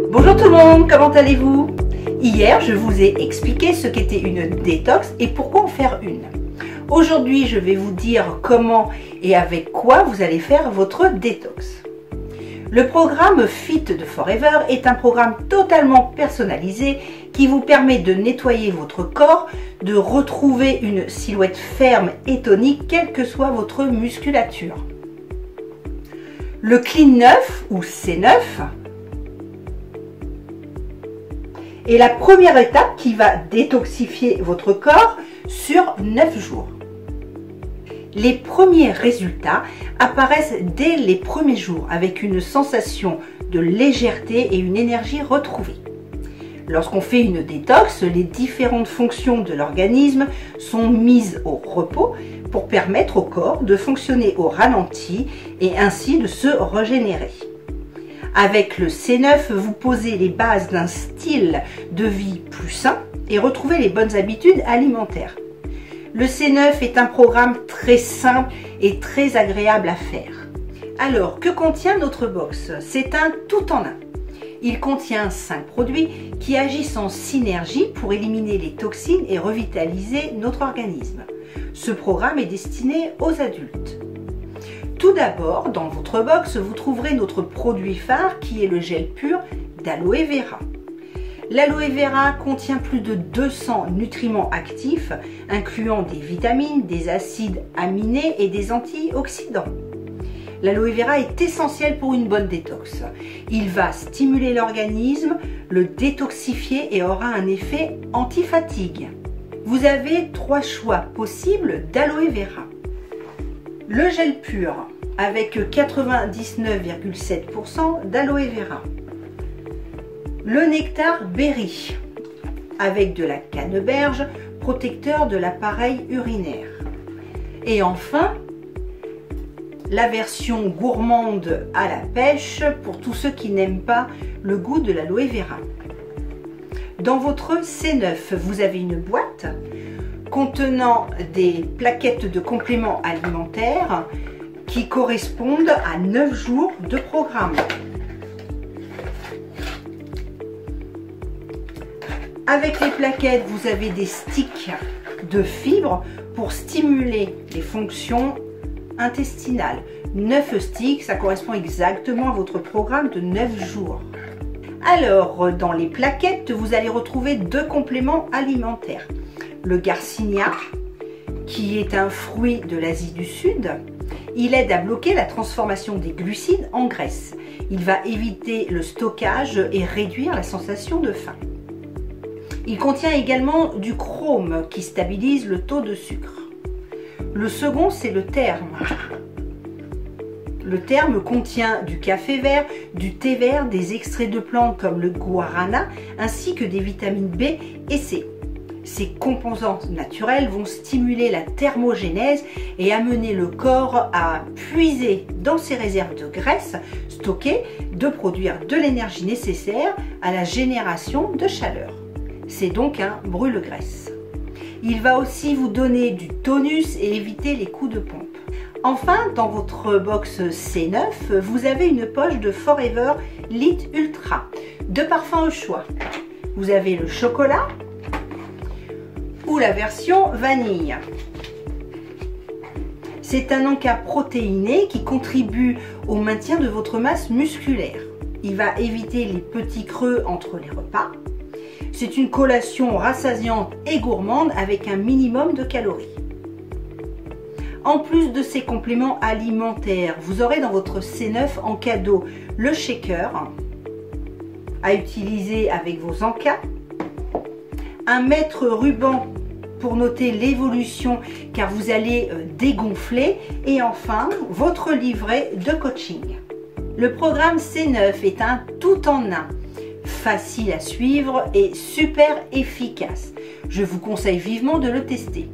Bonjour tout le monde, comment allez-vous? Hier, je vous ai expliqué ce qu'était une détox et pourquoi en faire une. Aujourd'hui, je vais vous dire comment et avec quoi vous allez faire votre détox. Le programme Fit de Forever est un programme totalement personnalisé qui vous permet de nettoyer votre corps, de retrouver une silhouette ferme et tonique, quelle que soit votre musculature. Le Clean 9 ou C9 est la première étape qui va détoxifier votre corps sur 9 jours. Les premiers résultats apparaissent dès les premiers jours avec une sensation de légèreté et une énergie retrouvée. Lorsqu'on fait une détox, les différentes fonctions de l'organisme sont mises au repos pour permettre au corps de fonctionner au ralenti et ainsi de se régénérer. Avec le C9, vous posez les bases d'un style de vie plus sain et retrouvez les bonnes habitudes alimentaires. Le C9 est un programme très simple et très agréable à faire. Alors, que contient notre box? C'est un tout en un. Il contient 5 produits qui agissent en synergie pour éliminer les toxines et revitaliser notre organisme. Ce programme est destiné aux adultes. Tout d'abord, dans votre box, vous trouverez notre produit phare qui est le gel pur d'aloe vera. L'aloe vera contient plus de 200 nutriments actifs, incluant des vitamines, des acides aminés et des antioxydants. L'aloe vera est essentiel pour une bonne détox. Il va stimuler l'organisme, le détoxifier et aura un effet anti-fatigue. Vous avez 3 choix possibles d'aloe vera. Le gel pur avec 99,7% d'aloe vera. Le nectar berry avec de la canneberge, protecteur de l'appareil urinaire. Et enfin, la version gourmande à la pêche pour tous ceux qui n'aiment pas le goût de l'aloe vera. Dans votre C9, vous avez une boîte contenant des plaquettes de compléments alimentaires qui correspondent à 9 jours de programme. Avec les plaquettes, vous avez des sticks de fibres pour stimuler les fonctions intestinales. 9 sticks, ça correspond exactement à votre programme de 9 jours. Alors, dans les plaquettes, vous allez retrouver 2 compléments alimentaires. Le Garcinia, qui est un fruit de l'Asie du Sud. Il aide à bloquer la transformation des glucides en graisse. Il va éviter le stockage et réduire la sensation de faim. Il contient également du chrome qui stabilise le taux de sucre. Le second, c'est le terme. Le terme contient du café vert, du thé vert, des extraits de plantes comme le guarana, ainsi que des vitamines B et C. Ces composantes naturelles vont stimuler la thermogénèse et amener le corps à puiser dans ses réserves de graisse stockées, de produire de l'énergie nécessaire à la génération de chaleur. C'est donc un brûle-graisse. Il va aussi vous donner du tonus et éviter les coups de pompe. Enfin, dans votre box C9, vous avez une poche de Forever Lit Ultra, 2 parfums au choix. Vous avez le chocolat ou la version vanille. C'est un encas protéiné qui contribue au maintien de votre masse musculaire. Il va éviter les petits creux entre les repas. C'est une collation rassasiante et gourmande avec un minimum de calories. En plus de ces compléments alimentaires, vous aurez dans votre C9 en cadeau le shaker à utiliser avec vos encas, un mètre ruban pour noter l'évolution car vous allez dégonfler et enfin votre livret de coaching. Le programme C9 est un tout en un, facile à suivre et super efficace. Je vous conseille vivement de le tester.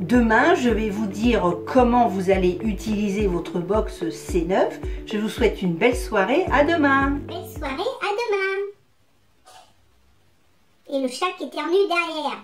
Demain, je vais vous dire comment vous allez utiliser votre box C9. Je vous souhaite une belle soirée. À demain. Belle soirée, à demain. Et le chat qui éternue derrière.